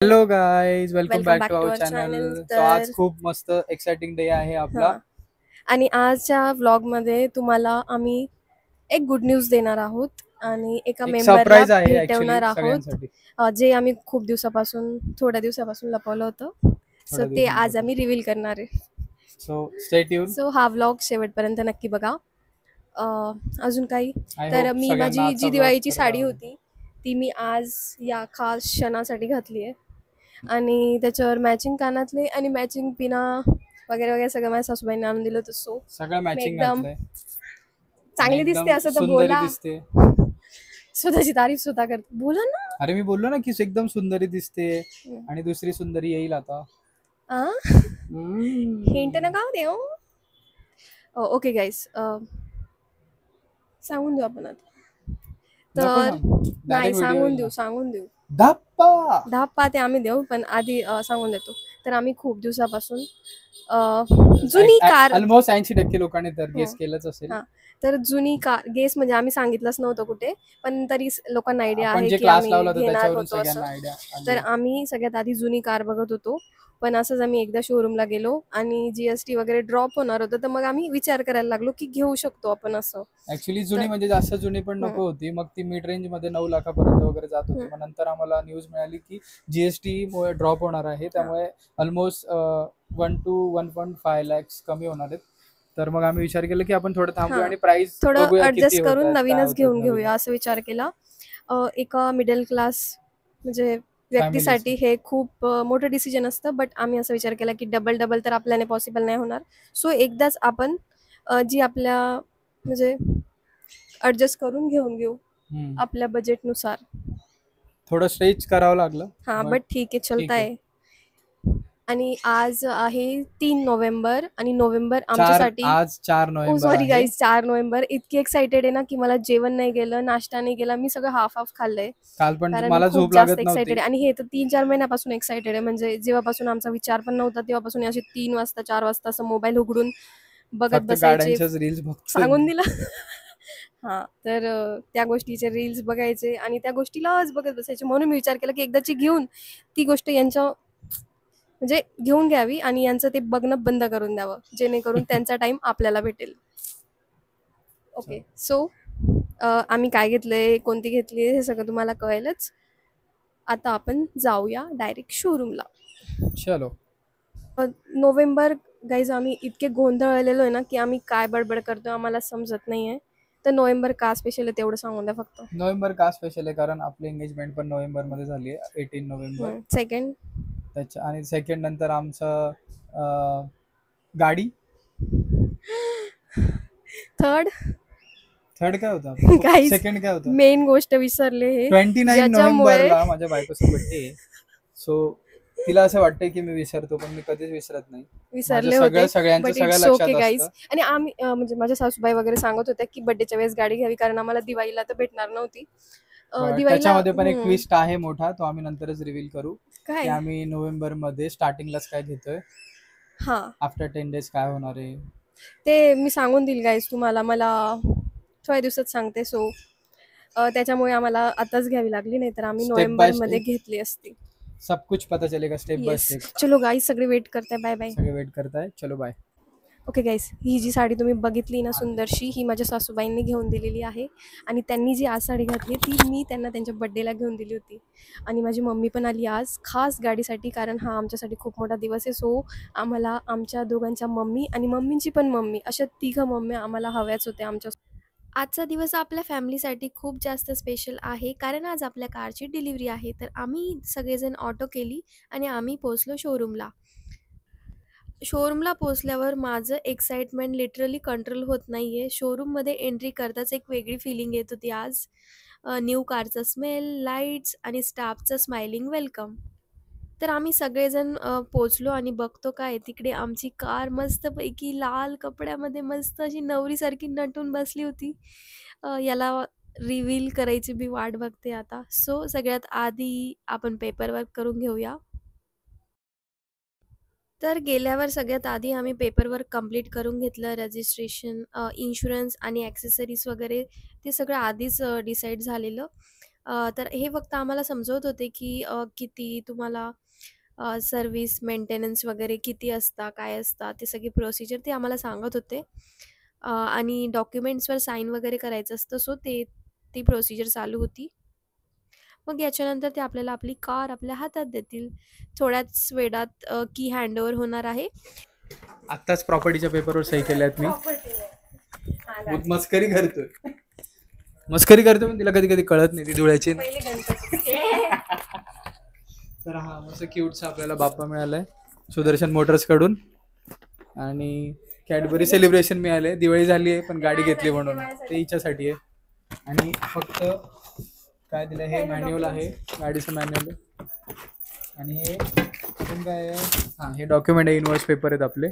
Hello guys, welcome welcome back back to to our our channel. Channel. So आज तर खूप मस्त exciting day आहे आपला. हां, आणि आजच्या व्लॉगमध्ये तुम्हाला आम्ही एक गुड न्यूज देणार आहोत आणि एका एक मेंबरला सरप्राईज आहे ऍक्च्युली भेटवणार आहोत, सगळ्यांसाठी. जे आम्ही खूप दिवसापासून थोड्या दिवसापासून लपवलं होतं. सो थोड्या ते दिवसांचा आज आम्ही रिव्हील करणार आहे. So stay tune. सो हा व्लॉग शेवटपर्यंत नक्की बघा. अ, अजून काही आय तर होप मी सगळ्यांना माझी आजचा जी ब्लॉग दिवाळीची खरंच साडी आवडेल. होती ती मी आज या खास क्षणासाठी घातली आहे आणि त्याच्यावर मॅचिंग कानातले आणि मॅचिंग पिना वगैरे वगैरे सगळं माझ्या सासूबाईंनी आणून दिलं होतं. सो सगळं मी मॅचिंग एकदम घातलंय आणि चांगली दिसते एकदम असं तर सुंदरी बोला. दिसते. स्वतःची तारीफ स्वतः करते, बोला ना. अरे मी बोललो ना की एकदम सुंदरी दिसते आणि दुसरी सुंदरी येईल आता. हिंट हम्म. नका देऊ. ओके गाईस, सांगून देऊ आपण आता. नको तर सांगू, नाही, डायरेक्ट व्हिडिओ येईल ना. सांगून देऊ. धप्पा. 10 पाते आम्ही देऊ, पण आधी सांगून देतो. तर आम्ही खूप दिवसापासून जुनी कार. ऑलमोस्ट 80% लोकांनी तर हो, गेस केलंच असेल. हां. तर जुनी कार गेस म्हणजे आम्ही सांगितलंच नव्हतं कुठे, पण तरी लोकांना आयडिया आपण आहे जे की क्लास आम्ही लावला होता घेणार त्याच्यावरून होतो असं. सगळ्यांना आयडिया तर आली. आम्ही सगळ्यात आधी जुनी कार बघत होतो. पण असंच आम्ही एकदा शोरूमला गेलो आणि जी-एस-टी वगैरे ड्रॉप होणार होतं, तर मग आम्ही विचार करायला लागलो की घेऊ शकतो आपण असं. ऍक्च्युली तर जुनी म्हणजे जास्त जुनी पण हं, नको होती, मग ती मिड रेंज मध्ये 9 लाखापर्यंत वगैरे जात होती. हं. मग नंतर आम्हाला न्यूज मिळाली की जीएसटी मुळे ड्रॉप होणार आहे, हां. त्यामुळे ऑलमोस्ट 1 to 1.5 lakhs कमी होणार आहेत. तर मग आम्ही विचार केला की आपण थोडं थांबूया हां. आणि प्राइस थोडं बघूया किती ॲडजस्ट होत करून आहेत, काय नवीनच होत आहेत घेऊन नवीन घेऊया असं विचार केला. एका मिडल क्लास म्हणजे फॅमिलीचं. व्यक्तीसाठी हे खूप मोठं डिसिजन असतं. बट आम्ही असा विचार केला की डबल-डबल तर आपल्याने पॉसिबल नाही होणार. सो एकदाच आपण जी आपल्या म्हणजे ॲडजस्ट करून घेऊन घेऊ हम्म. आपल्या बजेटनुसार. थोडं स्ट्रेच करावं लागलं, हां, बट बट ठीक आहे, चलता ठीक आहे. है. आणि आज आहे 3 नोव्हेंबर आणि नोव्हेंबर आमच्यासाठी. आज 4 ओ नोव्हेंबर सॉरी आहे. Guys, 4 November. इतकी एक्साइटेड आहे ना, की मला जेवण नाही गेलं, नाश्ता नाही केला. मी सगळं हाफ हाफ खाल्लंय. काल पण कारण मी मला खूप झोप जास्त लागत एक्साइटेड नव्हती. आहे आणि हे तर 3-4 महिन्यापासून एक्साइटेड आहे. म्हणजे जेव्हापासून आमचा विचार पण नव्हता, तेव्हापासून असे 3 वाजता, 4 वाजता असं मोबाईल उघडून बघत फक्त बसायचे. गाड्यांच्याच रील्स बघतोय सांगून मी. दिलं. हां, तर त्या गोष्टीचे रील्स बघायचे आणि त्या गोष्टीलाच बघत बसायचे. म्हणून मी विचार केला, की एकदाची घेऊन ती गोष्ट यांच्या म्हणजे घेऊन घ्यावी आणि यांचं ते बघणं बंद करून द्यावं, जेणेकरून त्यांचा टाईम आपल्याला भेटेल. ओके. चल, सो आम्ही काय घेतलंय, कोणती घेतली हे सगळं तुम्हाला कळेलच. आता आपण जाऊया डायरेक्ट शोरूमला. चलो. नोव्हेंबर गाईज, आम्ही इतके गोंधळलेलो आहे ना, की आम्ही काय बडबड करतोय आम्हाला समजत नाहीये. तर नोव्हेंबर का स्पेशल आहे तेवढं सांगून द्या फक्त. नोव्हेंबर का स्पेशल आहे, कारण आपली एंगेजमेंट पण नोव्हेंबर मध्ये झाली आहे, 18 नोव्हेंबर. सेकंड. त्याच्या आणि सेकंड नंतर आमचं गाडी. थर्ड. थर्ड काय होतं आपलं, गाईज, सेकंड काय होतं. मेन गोष्ट विसरले हे, 29 ज्याच्यामुळे नोव्हेंबरला माझ्या बायकोचा बर्थडे आहे. सो तिला असं वाटतंय की मी विसरतो, पण मी कधीच विसरत नाही. माझं विसरले होते. सगळ्यांचं बट सगळं इट्स ओके लक्षात गाईज. असतं. आणि आम्ही म्हणजे माझ्या सासूबाई वगैरे सांगत होत्या की बड्डेच्या वेळेस गाडी घ्यावी, कारण आम्हाला दिवाळीला तर भेटणार नव्हती. बट दिवाळीला त्याच्यामध्ये पण एक ट्विस्ट आहे मोठा, तो आम्ही नंतरच रिव्हील करू की काय. आम्ही नोव्हेंबर मध्ये स्टार्टिंगलाच काय घेतोय, हां, आफ्टर 10 days काय होणार आहे. ते मी सांगून देईल गाईज तुम्हाला. मला थोड्या दिवसात सांगते. सो त्याच्यामुळे आम्हाला आताच घ्यावी लागली, नाहीतर आम्ही स्टेप बाय नोव्हेंबरमध्ये स्टेप घेतली असती. सब कुछ पता चलेगा, स्टेप बाय येस. स्टेप. चलो गाईज, सगळे वेट करताय. Bye bye. सगळे वेट करताय, चलो बाय. ओके गाईज, ही जी साडी तुम्ही बघितली ना सुंदरशी, ही माझ्या सासूबाईंनी घेऊन दिलेली आहे. आणि त्यांनी जी आज साडी घातली ती मी त्यांना त्यांच्या बड्डेला घेऊन दिली होती. आणि माझी मम्मी पण आली आज खास गाडीसाठी, कारण हा आमच्यासाठी खूप मोठा दिवस आहे. सो आम्हाला आमच्या दोघांच्या मम्मी आणि मम्मींची पण मम्मी, अशा तिघं मम्म्या आम्हाला हव्याच होत्या आमच्या. आजचा दिवस आपल्या फॅमिलीसाठी खूप जास्त स्पेशल आहे, कारण आज आपल्या कारची डिलिव्हरी आहे. तर आम्ही सगळेजण ऑटो केली आणि आम्ही पोचलो शोरूमला. शोरूमला पोहोचल्यावर माझं एक्साइटमेंट लिटरली कंट्रोल होत नाही आहे. शोरूममध्ये एंट्री करताच एक वेगळी फीलिंग येत होती आज. न्यू कारचा स्मेल, लाईट्स आणि स्टाफचं स्माइलिंग वेलकम. तर आम्ही सगळेजण पोहोचलो आणि बघतो काय तिकडे आमची कार मस्तपैकी लाल कपड्यामध्ये मस्त अशी नवरीसारखी नटून बसली होती. याला रिव्हील करायची मी वाट बघते आता. सो सगळ्यात आधी आपण पेपरवर्क करून घेऊया. तर गेल्यावर सगळ्यात आधी आम्ही पेपरवर्क कंप्लीट करून घेतलं. रजिस्ट्रेशन, इन्शुरन्स आणि ॲक्सेसरीज वगैरे ते सगळं आधीच डिसाईड झालेलं. तर हे फक्त आम्हाला समजवत होते की किती तुम्हाला सर्व्हिस मेंटेनन्स वगैरे किती असतात, काय असतात, ते सगळी प्रोसिजर ते आम्हाला सांगत होते. आणि डॉक्युमेंट्सवर साईन वगैरे करायचं असतं, सो ती प्रोसिजर चालू होती. मग याच्यानंतर ते आपल्याला आपली कार आपल्या हातात देतील. थोड्याच वेळात की हँडओव्हर होणार आहे. आत्ताच प्रॉपर्टीच्या पेपरवर सही केल्यात मी. बहुत मस्करी करतोय. मस्करी करतो पण तिला कधी कधी कळत नाही ती डोळ्याची. तर हा मस्त क्यूटचा आपल्याला बाप्पा मिळालाय सुदर्शन मोटर्स कडून. आणि कॅडबरी सेलिब्रेशन मिळाले. दिवाळी झाली आहे पण गाडी घेतली म्हणून ते हिच्यासाठी आहे. आणि फक्त काय दिलं हे मॅन्युअल आहे, गाडीचं मॅन्युअल. आणि हे अजून काय आहे, हां हे डॉक्युमेंट आहे, इनवॉइस पेपर आहेत आपले.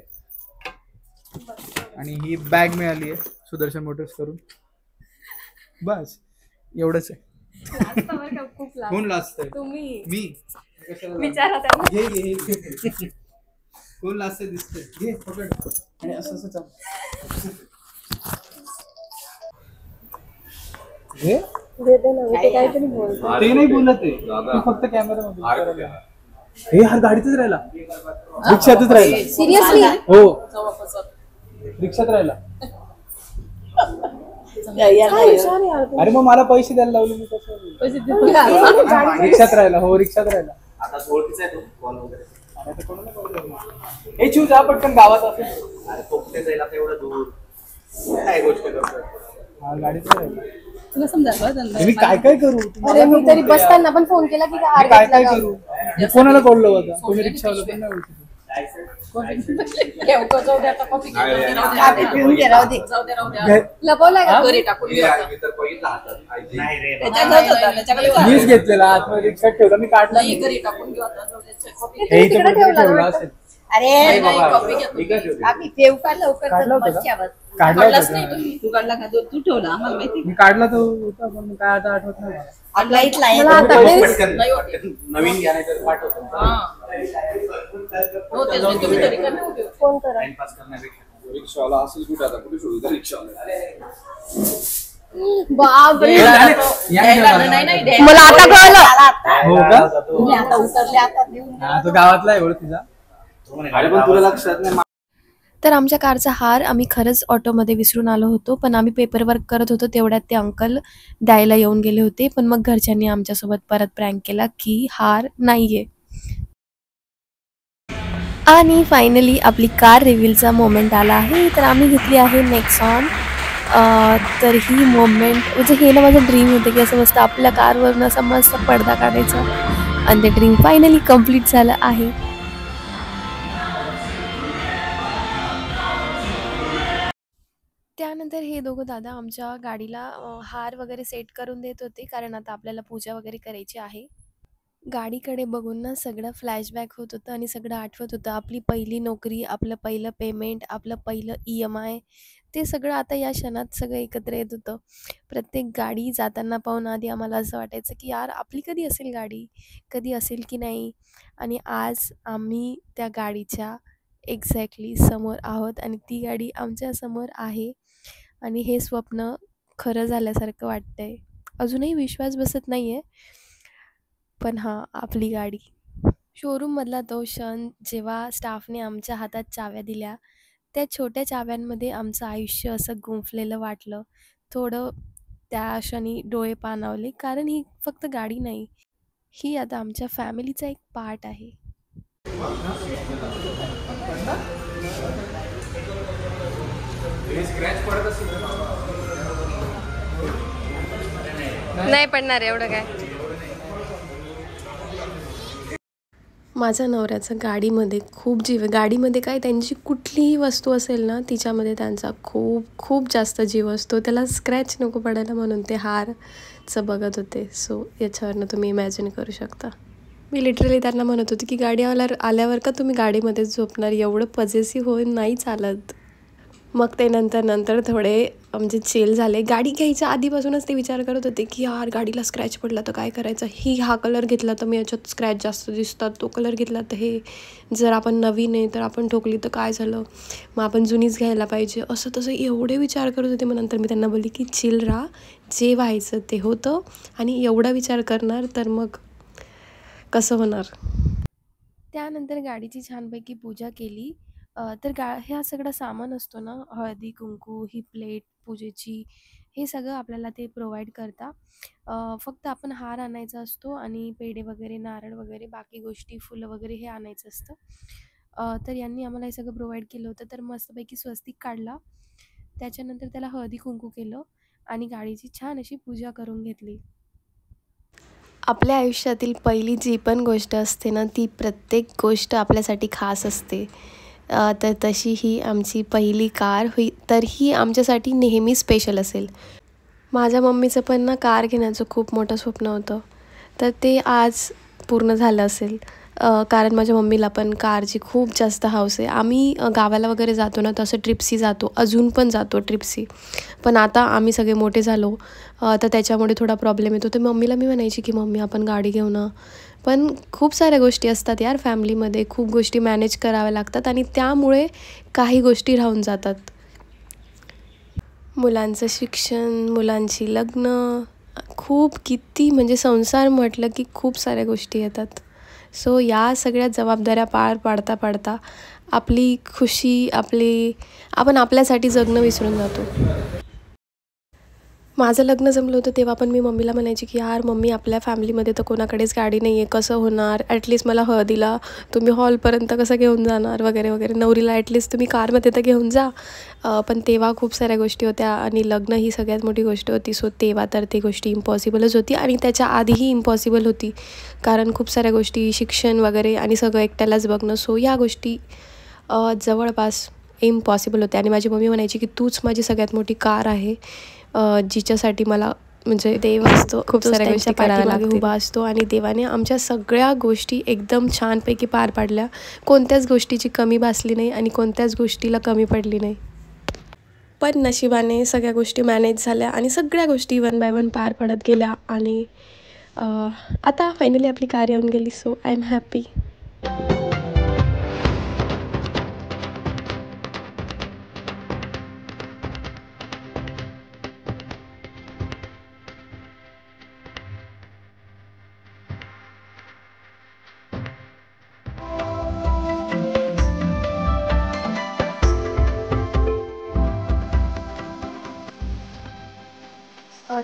आणि ही बॅग मिळाली आहे सुदर्शन मोटर्स करून. बस एवढंच आहे. कोण लाजतंय? तुम्ही मी विचारा त्यांना. घे घे घे. कोण लाजतंय दिसतंय, घे पकड. आणि असं असं चाल घे. देते ना, मी ते काहीतरी बोलतो. ते नाही बोलत आहे, तू फक्त कॅमेरामध्ये. हे यार गाडीतच राहिला, रिक्षातच राहिला. सिरियसली? हो रिक्षात राहिला. अरे मग मला पैसे द्यायला लावले मी कसं. रिक्षात राहिला. हो रिक्षात राहिला. हे चूज जा पटकन गावात असेल. हा गाडीत राहिला. तुला समजा मी काय काय करू? अरे मी तरी बसताना पण फोन केला की मी काय काय करू? मी कोणाला बोललो होता? तुम्ही रिक्षावाला पण नाही ओळखत. लपवलाय का? मीच घेतलेला आतमध्ये रिक्षात ठेवला. मी काढला हे इथे कुठे ठेवला असेल. अरे आम्ही ठेव का लवकर काढला होता का? बसच्यावर. काढला काढलाच होता नाही का? तुम्ही. तू काढला का? तू ठेवला आम्हाला माहिती. मी काढला तो होता पण काय आता आठवत नाही. आपला इथला आहे. मला आता हेच- नाही होते. नवीन घ्या नाही तर पाठवतो. हा. हो तेच मी तुम्ही तरी कमी उभे होते. फोन करा. रिक्षावाला असेल कुठे आता कुठे शोधू रिक्षावाला. बापरे. नाही नाही द्यायला. मला आता कळलं. हो का? तुम्ही आता उतरले आता देऊन हा तो गावातला आहे ओळखीचा. अरे पण तुला लक्षात नाही. तर आमच्या कारचा हार आम्ही खरंच ऑटोमध्ये विसरून आलो होतो, पण आम्ही पेपरवर्क करत होतो तेवढ्यात ते अंकल द्यायला येऊन गेले होते. पण मग घरच्यांनी आमच्यासोबत परत प्रँक केला की हार नाहीये. आणि फायनली आपली कार रिव्हीलचा मोमेंट आला आहे. तर आम्ही घेतली आहे नेक्सॉन. तर ही मोमेंट म्हणजे हे ना माझं ड्रीम होतं की असं मस्त आपल्या कारवरून असा मस्त पडदा काढायचा. आणि ते ड्रीम फायनली कम्प्लीट झालं आहे. त्यानंतर हे दोघं दादा आमच्या गाडीला हार वगैरे सेट करून देत होते, कारण आता आपल्याला पूजा वगैरे करायची आहे. गाडीकडे बघून ना सगळं फ्लॅशबॅक होत होतं आणि सगळं आठवत होतं. आपली पहिली नोकरी, आपलं पहिलं पेमेंट, आपलं पहिलं EMI, ते सगळं आता या क्षणात सगळं एकत्र येत होतं. प्रत्येक गाडी जाताना पाहून आधी आम्हाला असं वाटायचं की यार आपली कधी असेल गाडी, कधी असेल की नाही. आणि आज आम्ही त्या गाडीच्या एक्झॅक्टली समोर आहोत आणि ती गाडी आमच्या समोर आहे. आणि हे स्वप्न खरं झाल्यासारखं वाटतंय. अजूनही विश्वास बसत नाही आहे. पण हां, आपली गाडी. शोरूममधला तो क्षण जेव्हा स्टाफने आमच्या हातात चाव्या दिल्या, त्या छोट्या चाव्यांमध्ये आमचं आयुष्य असं गुंफलेलं वाटलं. थोडं त्या क्षणी डोळे पाणावले, कारण ही फक्त गाडी नाही, ही आता आमच्या फॅमिलीचा एक पार्ट आहे. नाही पडणार एवढं काय. माझ्या नवऱ्याचं गाडीमध्ये खूप जीव आहे. गाडीमध्ये काय त्यांची कुठलीही वस्तू असेल ना तिच्यामध्ये त्यांचा खूप खूप जास्त जीव असतो. त्याला स्क्रॅच नको पडायला म्हणून ते हारचं बघत होते. सो याच्यावरनं तुम्ही इमॅजिन करू शकता. मी लिटरली त्यांना म्हणत होते की गाडी आल्यावर का तुम्ही गाडीमध्येच झोपणार, एवढं पजेसिव्ह होऊन नाही चालत. मग ते नंतर थोडे म्हणजे चिल झाले. गाडी घ्यायच्या आधीपासूनच ते विचार करत होते की यार गाडीला स्क्रॅच पडला तर काय करायचं, हा कलर घेतला तर मी याच्यात स्क्रॅच जास्त दिसतात, तो कलर घेतला तर हे, जर आपण नवीन आहे तर आपण ठोकली तर काय झालं, मग आपण जुनीच घ्यायला पाहिजे, असं तसं एवढे विचार करत होते. मग नंतर मी त्यांना बोलली की चिल राहा, जे व्हायचं ते होतं आणि एवढा विचार करणार तर मग कसं होणार. त्यानंतर गाडीची छानपैकी पूजा केली. तर ह्या सगळा सामान असतो ना, हळदी कुंकू, ही प्लेट पूजेची, हे सगळं आपल्याला ते प्रोव्हाइड करता. फक्त आपण हार आणायचा असतो आणि पेढे वगैरे, नारळ वगैरे, बाकी गोष्टी, फुलं वगैरे हे आणायचं असतं. तर यांनी आम्हाला हे सगळं प्रोव्हाइड केलं होतं. तर मस्तपैकी स्वस्तिक काढला, त्याच्यानंतर त्याला हळदी कुंकू केलं आणि गाडीची छान अशी पूजा करून घेतली. आपल्या आयुष्यातील पहिली जी पण गोष्ट असते ना, ती प्रत्येक गोष्ट आपल्यासाठी खास असते. तर तशी ही आमची पहिली कार तर ही आमच्यासाठी नेहमी स्पेशल असेल. माझ्या मम्मीचं पण ना कार घेण्याचं खूप मोठं स्वप्न होतं, तर ते आज पूर्ण झालं असेल. कारण माझ्या मम्मीला पण कारची खूप जास्त हौस आहे. आम्ही गावाला वगैरे जातो ना, तसं ट्रिप्सी जातो, अजून पण जातो ट्रिप्सी. पण आता आम्ही सगळे मोठे झालो, तर त्याच्यामुळे थोडा प्रॉब्लेम येतो. तर मम्मीला मी म्हणायची की मम्मी आपण गाडी घेऊ ना, पण खूप साऱ्या गोष्टी असतात यार फॅमिलीमध्ये, खूप गोष्टी मॅनेज कराव्या लागतात आणि त्यामुळे काही गोष्टी राहून जातात. मुलांचं शिक्षण, मुलांची लग्न, खूप किती म्हणजे संसार म्हटलं की खूप साऱ्या गोष्टी येतात. सो या सगळ्या जबाबदाऱ्या पार पाडता पाडता आपली खुशी, आपण आपल्यासाठी जगणं विसरून जातो. माझं लग्न जमलं होतं तेव्हा पण मी मम्मीला म्हणायची की यार मम्मी, आपल्या फॅमिलीमध्ये तर कोणाकडेच गाडी नाही आहे, कसं होणार, ॲटलिस्ट मला हळदीला तुम्ही हॉलपर्यंत कसं घेऊन जाणार वगैरे वगैरे, नवरीला ॲटलिस्ट तुम्ही कारमध्ये तर घेऊन जा. पण तेव्हा खूप साऱ्या गोष्टी होत्या आणि लग्न ही सगळ्यात मोठी गोष्ट होती. सो तेव्हा तर ती गोष्टी इम्पॉसिबलच होती आणि त्याच्या आधीही इम्पॉसिबल होती, कारण खूप साऱ्या गोष्टी, शिक्षण वगैरे आणि सगळं एकट्यालाच बघणं. सो या गोष्टी जवळपास इम्पॉसिबल होत्या आणि माझी मम्मी म्हणायची की तूच माझी सगळ्यात मोठी कार आहे, जिच्यासाठी मला म्हणजे देव असतो, खूप साऱ्या गोष्टी कराव्या लागतील, उभा असतो. आणि देवाने आमच्या सगळ्या गोष्टी एकदम छानपैकी पार पाडल्या. कोणत्याच गोष्टीची कमी भासली नाही आणि कोणत्याच गोष्टीला कमी पडली नाही. पण नशिबाने सगळ्या गोष्टी मॅनेज झाल्या आणि सगळ्या गोष्टी वन बाय वन पार पडत गेल्या आणि आता फायनली आपली कार येऊन गेली. So I am happy.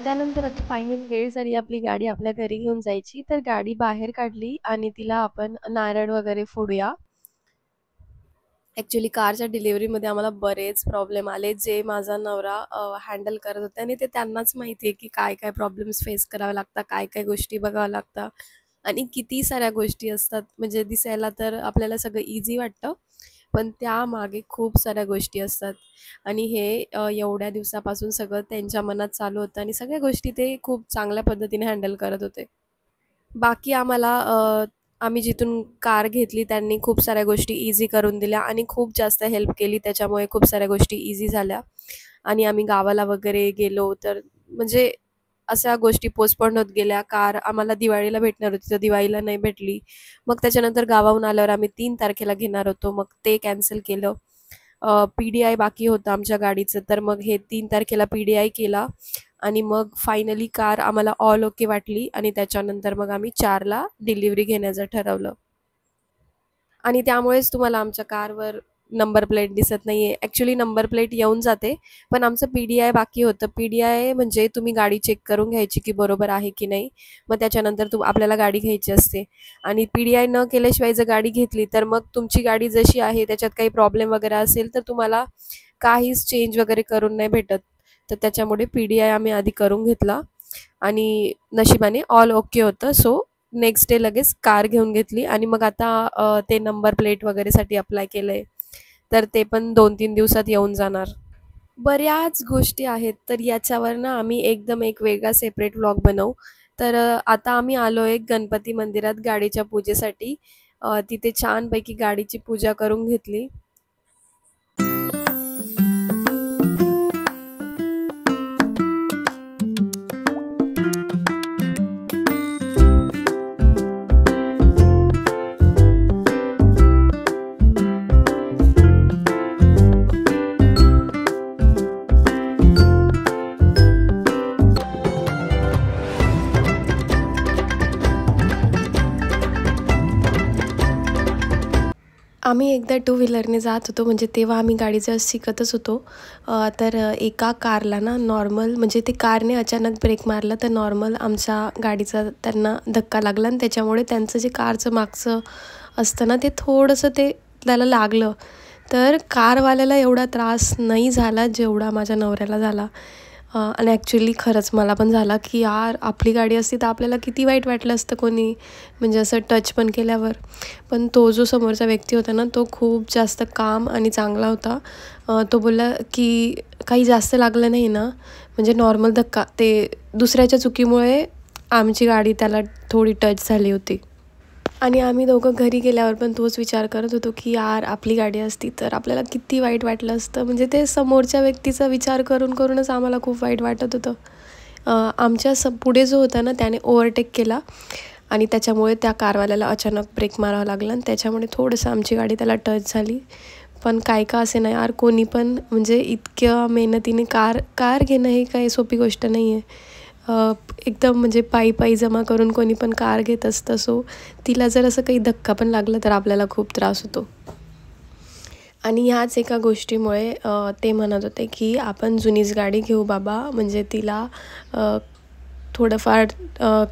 त्यानंतर आता फायनल वेळ झाली आपली गाडी आपल्या घरी घेऊन जायची. तर गाडी बाहेर काढली आणि तिला आपण नारळ वगैरे फोडूया. ॲक्च्युली कारच्या डिलिव्हरीमध्ये आम्हाला बरेच प्रॉब्लेम आले, जे माझा नवरा हँडल करत होता आणि ते त्यांनाच माहिती आहे की काय काय प्रॉब्लेम्स फेस करावे लागतात, काय काय गोष्टी बघाव्या लागतात आणि किती साऱ्या गोष्टी असतात. म्हणजे दिसायला तर आपल्याला सगळं इझी वाटतं, पण त्यामागे खूप साऱ्या गोष्टी असतात आणि हे एवढ्या दिवसापासून सगळं त्यांच्या मनात चालू होतं आणि सगळ्या गोष्टी ते खूप चांगल्या पद्धतीने हँडल करत होते. बाकी आम्ही जिथून कार घेतली त्यांनी खूप साऱ्या गोष्टी इझी करून दिल्या आणि खूप जास्त हेल्प केली. त्याच्यामुळे खूप साऱ्या गोष्टी इझी झाल्या आणि आम्ही गावाला वगैरे गेलो तर म्हणजे अशा गोष्टी पोस्टपोन होत गेल्या. कार आम्हाला दिवाळीला भेटणार होती, तर दिवाळीला नाही भेटली. मग त्याच्यानंतर गावाहून आल्यावर आम्ही 3 तारखेला घेणार होतो, मग ते कॅन्सल केलं. PDI बाकी होतं आमच्या गाडीचं, तर मग हे 3 तारखेला PDI केला आणि मग फायनली कार आम्हाला ऑल ओके वाटली आणि त्याच्यानंतर मग आम्ही 4ला डिलिव्हरी घेण्याचं ठरवलं. आणि त्यामुळेच तुम्हाला आमच्या कारवर नंबर प्लेट दिसत नाही आहे. ॲक्च्युली नंबर प्लेट येऊन जाते, पण आमचं PDI बाकी होतं. PDI म्हणजे तुम्ही गाडी चेक करून घ्यायची की बरोबर आहे की नाही, मग त्याच्यानंतर आपल्याला गाडी घ्यायची असते आणि PDI न केल्याशिवाय जर गाडी घेतली तर मग तुमची गाडी जशी आहे त्याच्यात काही प्रॉब्लेम वगैरे असेल तर तुम्हाला काहीच चेंज वगैरे करून नाही भेटत. तर त्याच्यामुळे PDI आम्ही आधी करून घेतला आणि नशिबाने ऑल ओके होतं. सो नेक्स्ट डे लगेच कार घेऊन घेतली आणि मग आता ते नंबर प्लेट वगैरेसाठी अप्लाय केलं आहे, तर ते पण 2-3 दिवसात येऊन जाणार. बऱ्याच गोष्टी आहेत, तर याच्यावर ना आम्ही एकदम एक वेगळा सेपरेट व्लॉग बनवू. तर आता आम्ही आलो आहे गणपती मंदिरात गाडीच्या पूजेसाठी. तिथे छानपैकी गाडीची पूजा करून घेतली. आम्ही एकदा टू व्हीलरने जात होतो, म्हणजे तेव्हा आम्ही गाडीचं शिकतच होतो. तर एका कारला ना नॉर्मल, म्हणजे ते कारने अचानक ब्रेक मारला, तर नॉर्मल आमच्या गाडीचा त्यांना धक्का लागला आणि त्याच्यामुळे त्यांचं जे कारचं मागचं असतं ना, ते थोडंसं ते त्याला लागलं. तर कारवाल्याला एवढा त्रास नाही झाला जेवढा माझ्या नवऱ्याला झाला. आणि ॲक्च्युली खरंच मला पण झाला की यार, आपली गाडी असती तर आपल्याला किती वाईट वाटलं असतं कोणी म्हणजे असं टच पण केल्यावर. पण तो जो समोरचा व्यक्ती होता ना, तो खूप जास्त काम आणि चांगला होता. तो बोलला की काही जास्त लागलं नाही ना, म्हणजे नॉर्मल धक्का, ते दुसऱ्याच्या चुकीमुळे आमची गाडी त्याला थोडी टच झाली होती. आणि आम्ही दोघं घरी गेल्यावर पण तोच विचार करत होतो की यार, आपली गाडी असती तर आपल्याला किती वाईट वाटलं असतं. म्हणजे ते समोरच्या व्यक्तीचा विचार करूनच आम्हाला खूप वाईट वाटत होतं. आमच्या पुढे जो होता ना, त्याने ओव्हरटेक केला आणि त्याच्यामुळे त्या कारवाल्याला अचानक ब्रेक मारावा लागला आणि त्याच्यामुळे थोडंसं आमची गाडी त्याला टच झाली. पण काय का असे ना यार, कोणी पण म्हणजे इतक्या मेहनतीने कार घेणं हे काही सोपी गोष्ट नाही आहे. एकदम म्हणजे पायी जमा करून कोणी पण कार घेत असतं. सो तिला जर असं काही धक्का पण लागला तर आपल्याला खूप त्रास होतो. आणि ह्याच एका गोष्टीमुळे ते म्हणत होते की आपण जुनीच गाडी घेऊ बाबा, म्हणजे तिला थोडंफार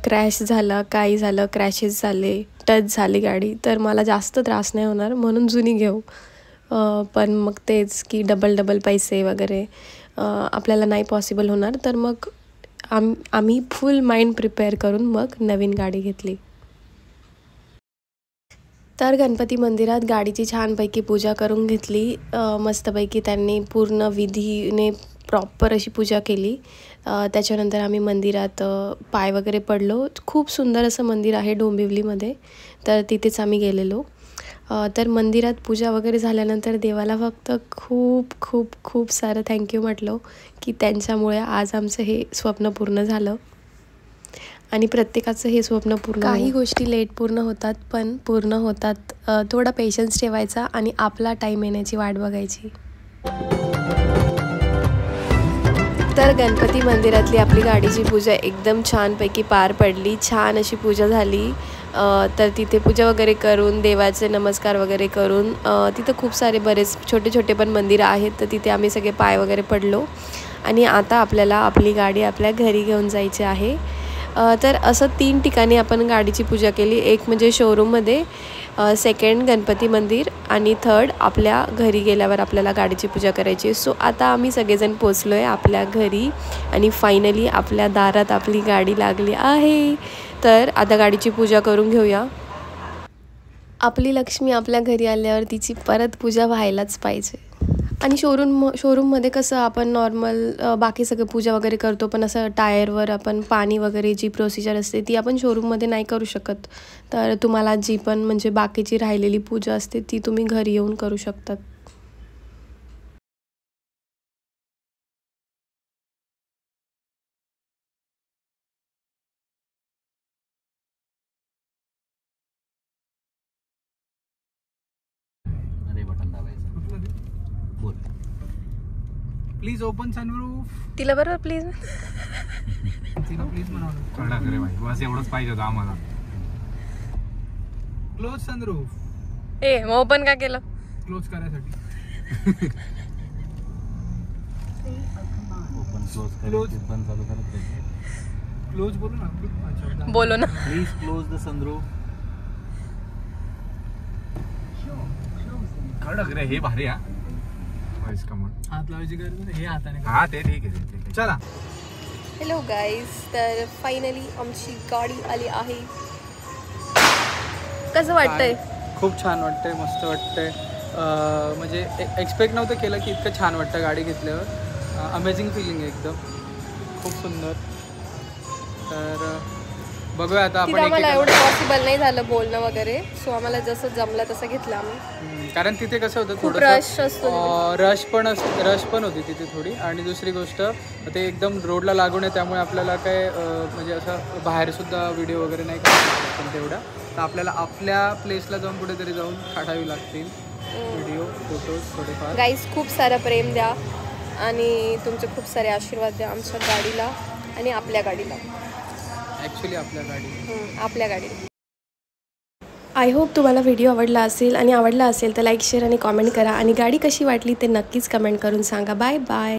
क्रॅश झालं, काही झालं, क्रॅशेस झाले, टच झाली गाडी, तर मला जास्त त्रास नाही होणार, म्हणून जुनी घेऊ. पण मग तेच की डबल पैसे वगैरे आपल्याला नाही पॉसिबल होणार. तर मग आम्ही फुल माइंड प्रिपेअर करून मग नवीन गाडी घेतली. तर गणपती मंदिरात गाडीची छानपैकी पूजा करून घेतली. मस्तपैकी त्यांनी पूर्ण विधीने प्रॉपर अशी पूजा केली. त्याच्यानंतर आम्ही मंदिरात पाय वगैरे पडलो. खूप सुंदर असं मंदिर आहे डोंबिवलीमध्ये, तर तिथेच आम्ही गेलेलो. तर मंदिरात पूजा वगैरे झाल्यानंतर देवाला फक्त खूप खूप खूप सारं थँक्यू म्हटलं की त्यांच्यामुळे आज आमचं हे स्वप्न पूर्ण झालं. आणि प्रत्येकाचं हे स्वप्न पूर्ण, काही गोष्टी लेट पूर्ण होतात पण पूर्ण होतात. थोडा पेशन्स ठेवायचा आणि आपला टाईम येण्याची वाट बघायची. तर गणपती मंदिरातली आपली गाडीची पूजा एकदम छानपैकी पार पडली. छान अशी पूजा झाली. तर तिथे पूजा वगैरे करून, देवाचे नमस्कार वगैरे करून, तिथं खूप सारे बरेच छोटे पण मंदिरं आहेत, तर तिथे आम्ही सगळे पाय वगैरे पडलो. आणि आता आपल्याला आपली गाडी आपल्या घरी घेऊन जायची आहे. तर असं 3 ठिकाणी आपण गाडीची पूजा केली. एक म्हणजे शोरूममध्ये, सेकंड गणपती मंदिर आणि थर्ड आपल्या घरी गेल्यावर आपल्याला गाडीची पूजा करायची. सो आता आम्ही सगळेजण पोचलो आहे आपल्या घरी आणि फायनली आपल्या दारात आपली गाडी लागली आहे. तर आता गाडीची पूजा करून घेऊया. आपली लक्ष्मी आपल्या घरी आल्यावर तिची परत पूजा व्हायलाच पाहिजे. आणि शोरूममध्ये कसं आपण नॉर्मल बाकी सगळं पूजा वगैरे करतो, पण असं टायरवर आपण पाणी वगैरे जी प्रोसिजर असते ती आपण शोरूममध्ये नाही करू शकत. तर तुम्हाला जी पण म्हणजे बाकीची राहिलेली पूजा असते ती तुम्ही घरी येऊन करू शकतात. Please open sunroof. तिला बरोबर प्लीज. तिला प्लीज म्हणावं. कळला करे भाई, बस एवढंच पाहिजे होतं आम्हाला. Close sunroof. मग ओपन का केलं? क्लोज करायसाठी. Open close Close. बंद चालू करत क्लोज बोलू ना. अच्छा. बोलो ना. Please close the sunroof. कळलं करे, हे भारी हा. Voice command. हात लावायची गरज नाही, हे हाताने कर. हा ते ठीक आहे. चला. हॅलो गाईज, तर फायनली आमची गाडी आली आहे. कसं वाटतंय? खूप छान वाटतंय, मस्त वाटतंय. म्हणजे एक्सपेक्ट नव्हतं केलं की इतकं छान वाटतं गाडी घेतल्यावर. अमेझिंग फिलिंग आहे एकदम, खूप सुंदर. तर बघूया आता आपण. तिथं आम्हाला एवढं पॉसिबल नाही झालं बोलणं वगैरे, सो आम्हाला जसं जमलं तसं घेतलं आम्ही. कारण तिथे कसं होतं, खूप थोडंसं रश असतो. रश पण होती तिथे थोडी. आणि दुसरी गोष्ट, ते एकदम रोडला लागून आहे, त्यामुळे आपल्याला काय म्हणजे असं बाहेरसुद्धा व्हिडिओ वगैरे नाही करू शकत पण तेवढ्या. तर आपल्याला आपल्या प्लेसला जाऊन कुठेतरी जाऊन काढावी लागतील व्हिडिओ, फोटोज थोडेफार. गाईज, खूप सारं प्रेम द्या आणि तुमचे खूप सारे आशीर्वाद द्या आमच्या गाडीला आणि आपल्या गाडीला. ॲक्च्युली आपल्या गाडी. आपल्या गाडीला. आय होप तुम्हाला व्हिडिओ आवडला असेल आणि आवडला असेल तर लाईक शेअर आणि कॉमेंट करा आणि गाडी कशी वाटली ते नक्कीच कमेंट करून सांगा. Bye bye.